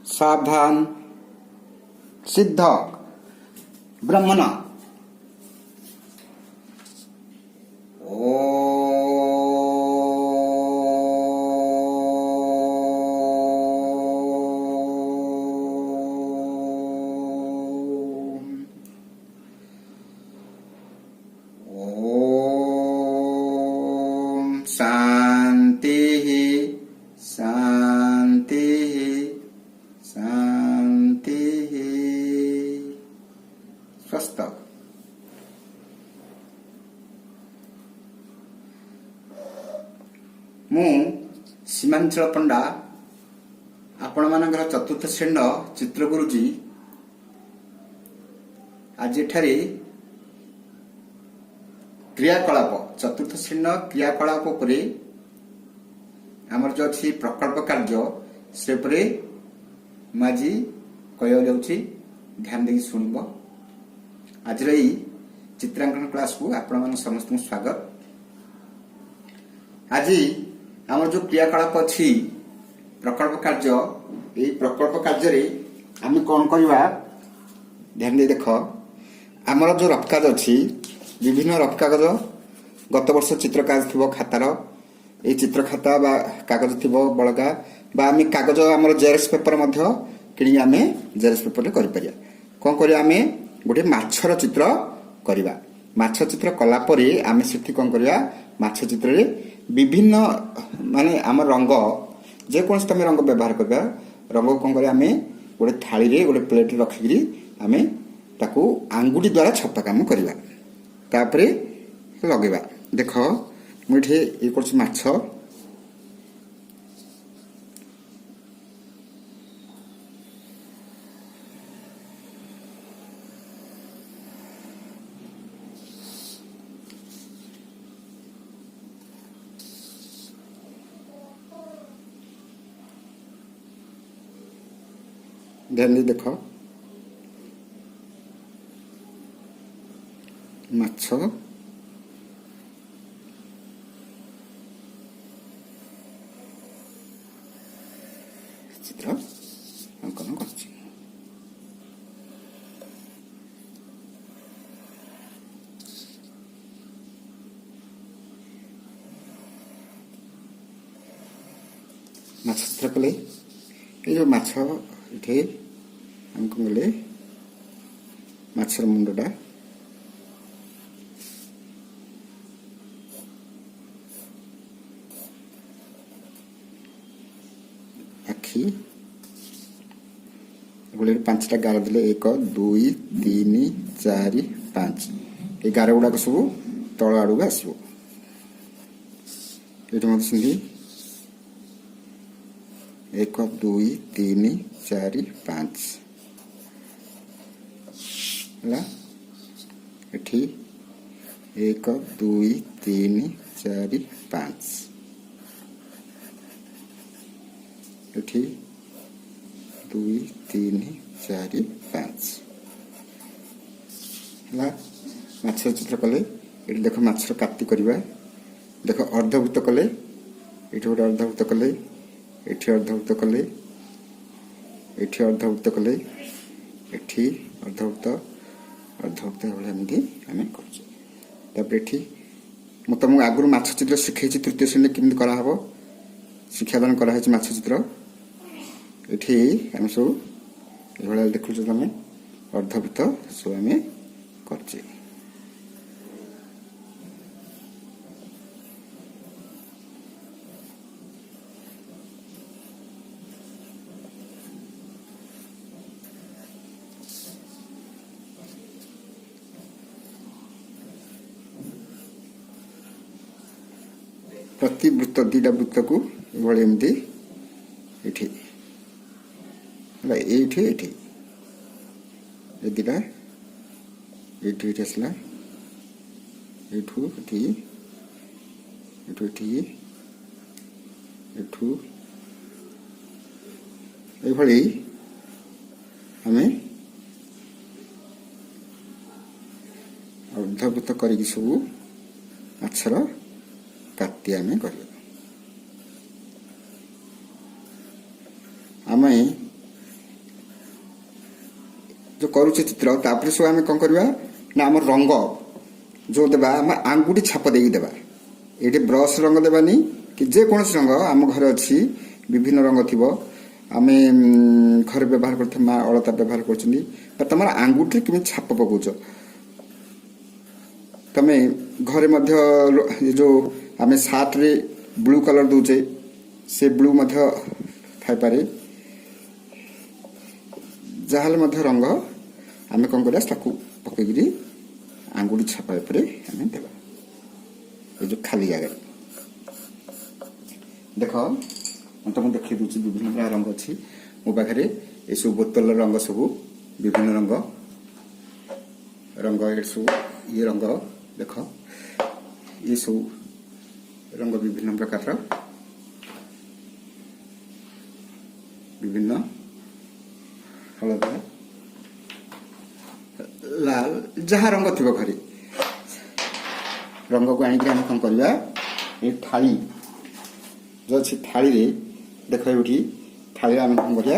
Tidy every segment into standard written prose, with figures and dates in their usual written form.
सावधान सिद्ध ब्रह्मण शांति शांति शांति स्वस्थ मु सीमांचल पंडा आपण मानकर चतुर्थ श्रेणी चित्रगुरुजी आज एठारे क्रियाकलाप चतुर्थ श्रेणी क्रियाकलाप उपरे आमर जो अच्छी प्रकल्प कार्य से माजी कह ध्यान दे शुणब आज चित्रांकन क्लास को आपण समस्त स्वागत। आज आमर जो क्रियाकलाप अच्छी प्रकल्प कार्य यही प्रकल्प कार्य आम कौन करवा ध्यान दे देख आमर जो रफ कागज अच्छी विभिन्न रफ कागज गत वर्ष चित्र कागज थी खातार ये चित्र खाता बा कागज थी बड़का बा आम कागज आम जेरेक्स पेपर कि आम जेरेक्स पेपर कर कौन कर गोटे माछर चित्र करवा माछ चित्र कलापर आम से कौन करवा माछ चित्र विभिन्न माने आम रंग जेकोसी तुम रंग व्यवहार करवा रंग कौन कर गोटे थाली गोटे प्लेट रखिकी आम ताकू आंगुठी द्वारा छपा काम करवा तापरे लगेगा देख मुझे ये कर माछ ध्यान दे देख माछ चित्र अंकन कर चित्र कले ये जो माछ ये हमको मिले माछर मुंडटा आखि गोटे पांचटा गार देले 1 2 3 4 5 ये गार गुड़ाक सब तल आड़ को आसो ये 1 2 3 4 5 एठी 1 2 3 4 5 एठी 2 3 4 5 माछ चित्र कले ये देख माछ काटी करवा देख अर्धवृत्त कले ये गोटे अर्धवृत्त कले एठी अर्धवृत्त कले एठी अर्धवृत्त कले एठी अर्धवृत्त अर्धवृत्त एमती आम कर तुमको आगुरी माछ चित्र शिखाई तृतीय श्रेणी केमती कराहब शिक्षादान कराई माछ चित्र ये आम सब ये देखु तुम अर्धवृत्त सब आम कर प्रति वृत्त 2टा वृत्त को एमती ये दीटा ये आसला ये आम अर्धवृत्त कर सब माछर काटी आम कर କରୁଛେ ଚିତ୍ର ତାପରେ ସବୁ ଆମେ କ'ଣ କରିବା ନା ଆମ ରଙ୍ଗ ଯେଉଁ ଦେବା ଆମେ ଆଙ୍ଗୁଠି ଛାପ ଦେଇକି ଦେବା। ଏଇଠି ବ୍ରସ୍ ରଙ୍ଗ ଦେବାନି କି ଯେକୌଣସି ରଙ୍ଗ ଆମ ଘରେ ଅଛି ବିଭିନ୍ନ ରଙ୍ଗ ଥିବ ଆମେ ଘରେ ବ୍ୟବହାର କରୁଥିବା ମା ଅଳତା ବ୍ୟବହାର କରୁଛନ୍ତି ବା ତମର ଆଙ୍ଗୁଠିରେ କେମିତି ଛାପ ପକାଉଛ। ତମେ ଘରେ ମଧ୍ୟ ଯେଉଁ ଆମେ ସାର୍ଟରେ ବ୍ଲୁ କଲର ଦେଉଛେ ସେ ବ୍ଲୁ ମଧ୍ୟ ଥାଇପାରେ। ଯାହାହେଲେ ମଧ୍ୟ ରଙ୍ଗ ଆମେ କ'ଣ କରିବା ତାକୁ ପକେଇକିରି ଆଙ୍ଗୁଠି ଛାପା ଉପରେ ଆମେ ଦେବା ଏ ଯେଉଁ ଖାଲି ଜାଗାରେ। ଦେଖ ମୁଁ ତୁମକୁ ଦେଖାଇ ଦେଉଛି ବିଭିନ୍ନ ପ୍ରକାର ରଙ୍ଗ ଅଛି ମୋ ପାଖରେ। ଏସବୁ ବୋତଲର ରଙ୍ଗ ସବୁ ବିଭିନ୍ନ ରଙ୍ଗ ଏ ସବୁ ଇଏ ରଙ୍ଗ ଦେଖ ये सब रंग विभिन्न प्रकार विभिन्न हलदिया लाल जहाँ रंग थी घरे रंग को आणिक कौन करवा ये थाली जो अच्छी थाली रे देख ये थाली आम कौन कर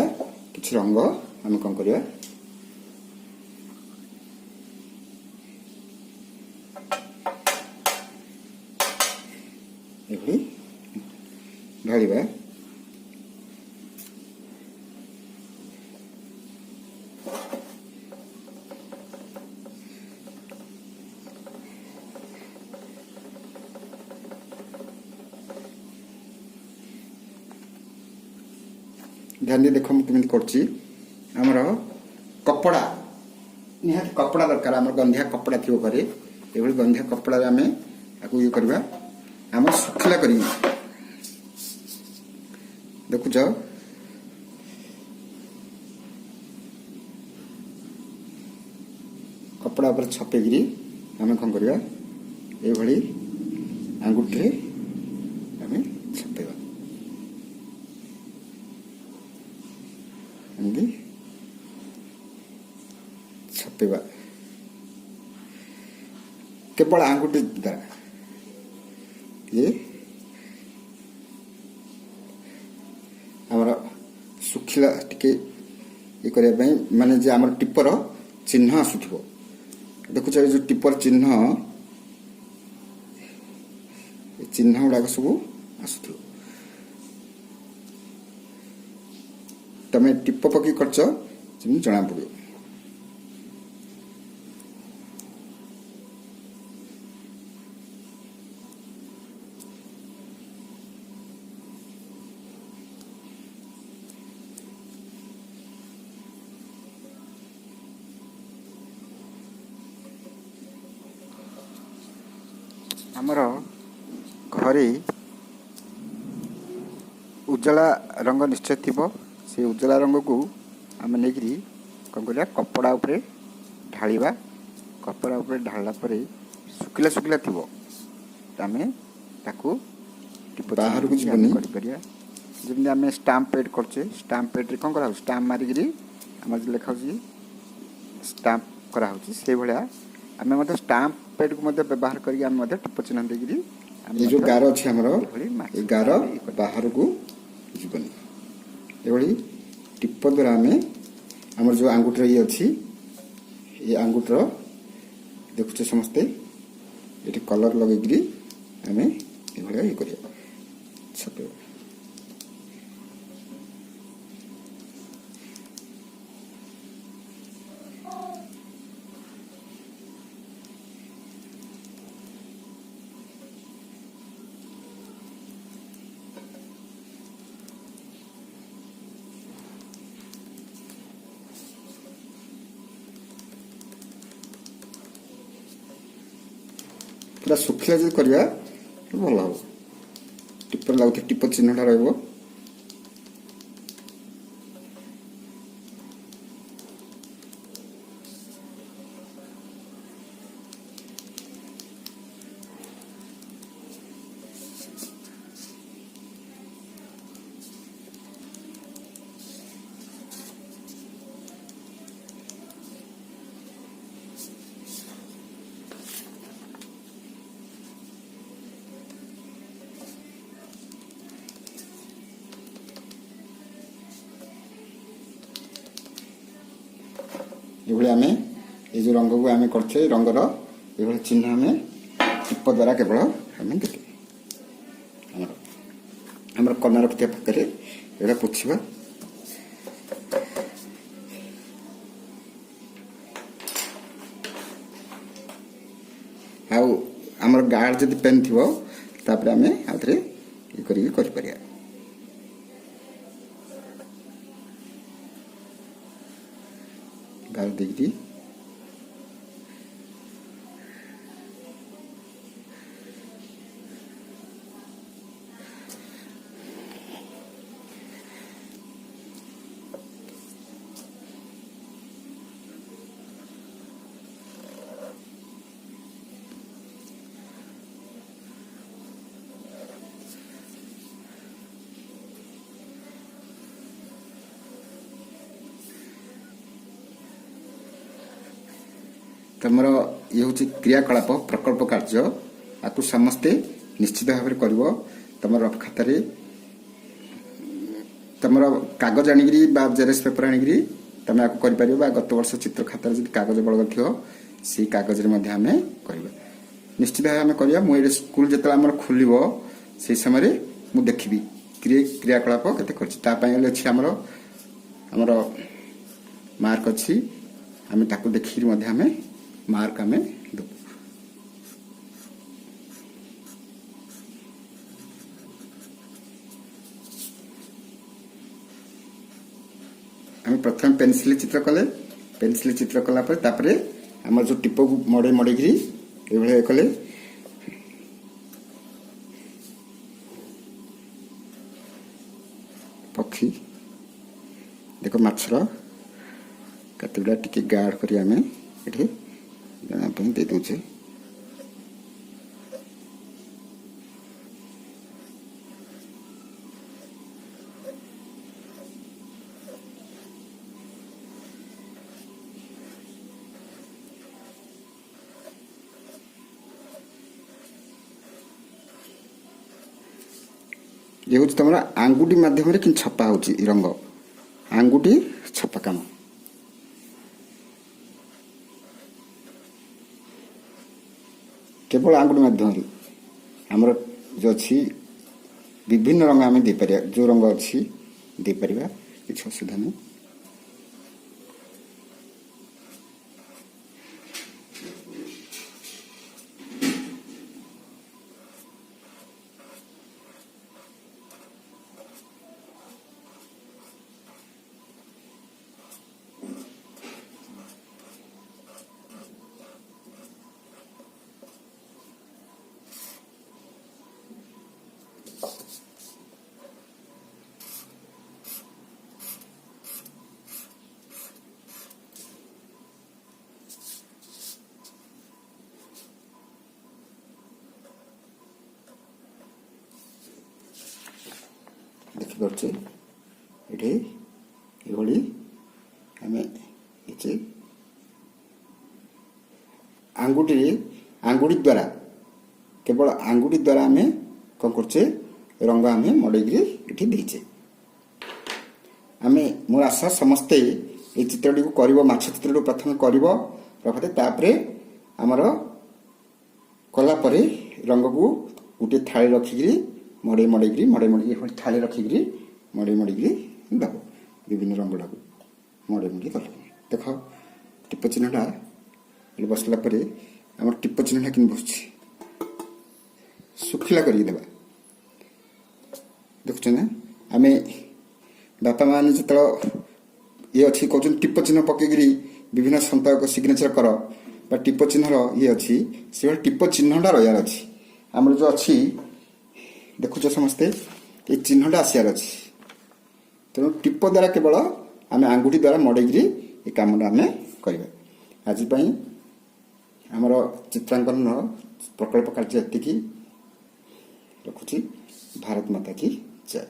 कि रंग आम कौन करवा ढालिबा। ध्यान दे देख मुझे करमर कपड़ा निहाती कपड़ा दरकार आम गंधिया कपड़ा थी घरे ये गंधिया कपड़ा आम ये करवा आम सुखला कर देखुच कपड़ा पर छपेगी आम कौन करवा ये आंगुठी आम छपेवा छपेवा केवल आंगुठी द्वारा ये आमर सुखिला टिके ये करने माने जे आमर टिपर चिन्ह आसुथिबो देखुछ जो टिपर चिन्ह गुड़ाक सब आसुथिबो तमे टिप पकी करछ जना पड़ो। आमर घरे उज्जला रंग निश्चय थी से उज्जला रंग को आम नहीं कौन कर कपड़ा उपरे ढालिबा कपड़ा उपरे ढाला परे सुखिला सुखिला थी आम ताकू बाहर को जीवनी जमी आम स्टाम्प पैड करचे स्टाम्प पैड रे कौन करा स्टाम्प मारिकी आम जो लिखा स्टाम्प करा से भाया आम स्टाम्प पैड को व्यवहार करके टिप चिन्ह देगी ये जो गार अच्छे आमर ये गार बाहर को जीवनी ये टिप द्वारा आम आमर जो आंगुठर ये अच्छी ये आंगुठर देखुचे समस्ते ये कलर लगे आम ये कर छपे पूरा सुखिला जो करवा भल हम टिपर लगुच टिप चिन्हटा रहा ଏଭଳି ଆମେ এই ଯେଉଁ ରଙ୍ଗକୁ ଆମେ କରିଛେ ରଙ୍ଗର ଏଭଳି ଚିହ୍ନ ଆମେ ଟିପ ଦ୍ୱାରା କେବଳ ଆମେ ଦେଲେ ଆମର କନା ରଖିଥିବା ପାଖରେ ଏଗୁଡ଼ା ପୋଛିବା। ଆଉ ଆମର ଗାର୍ଡ ଯଦି ପେନ୍ ଥିବ ତାପରେ ଆମେ ଆଉ ଥରେ ଇଏ କରିକି କରିପାରିବା। ଗାର୍ଡ ଦେଇକି तुमर ये हूँ क्रियाकलाप प्रकल्प कार्य आपको समस्ते निश्चित भाव में कर तुम रफ खातार तुम कागज आनिकी जेरेक्स पेपर आनिकी तुम आपको कर गत वर्ष चित्र खातार जो कागज बलग थी से कागज आम कर निश्चित भाव में करवा मुझे स्कूल जो आम खोल से समय मुझे देखी क्रियाकलाप के आमर मार्क अच्छी आम ताकू देखिक आम मार्क आम दू। आम प्रथम पेनसिल चित्र कले पेनसिल चित्र कलापर आम जो टिप को मड़े मड़ेगी ये कले पक्षी देख मछर कतगुड़ा टिके गाढ़ कर आम ये दे दूचे। ये हूँ तुम आंगुठी मध्यम कि छपा हो रंग आंगुठी छपा काम केवल आंगुठी माध्यम आमर जो अच्छी विभिन्न रंग आम दे पार जो रंग अच्छी दे पार किसी असुविधा नहीं। देखिपे ये आम आंगुठी द्वारा केवल आंगुठी द्वारा आम कौन करचे रंग आम मड़ेगी ये देचे आम मोर आशा समस्ते ये चित्रटी को कर माछ चित्रटी प्रथम कर आमर कलापर रंग को गोटे थाली रखिकी मड़े मड़ेगी थाली रखिकी मड़ेगी दब विभिन्न रंग गुड़ा मड़े गल देख टिप चिन्हटा बसला आम टिप चिन्हटा कि बस शुखिला कर देखुच ना आम बापा मान जो ये अच्छी कहते टिप चिन्ह पकईकि विभिन्न संत सिग्नेचर कर बा टिप चिन्हर ये अच्छी से टिप चिन्हटा रहार अच्छी आम जो अच्छी देखुच समस्ते ये चिन्हटा आसार अच्छी तेणु टिप द्वारा केवल आम आंगुठी द्वारा मड़ेगी ये कम आम कर आज आमर चित्रांकन प्रकल्प कार्य एति रखुची। भारत माता की जय।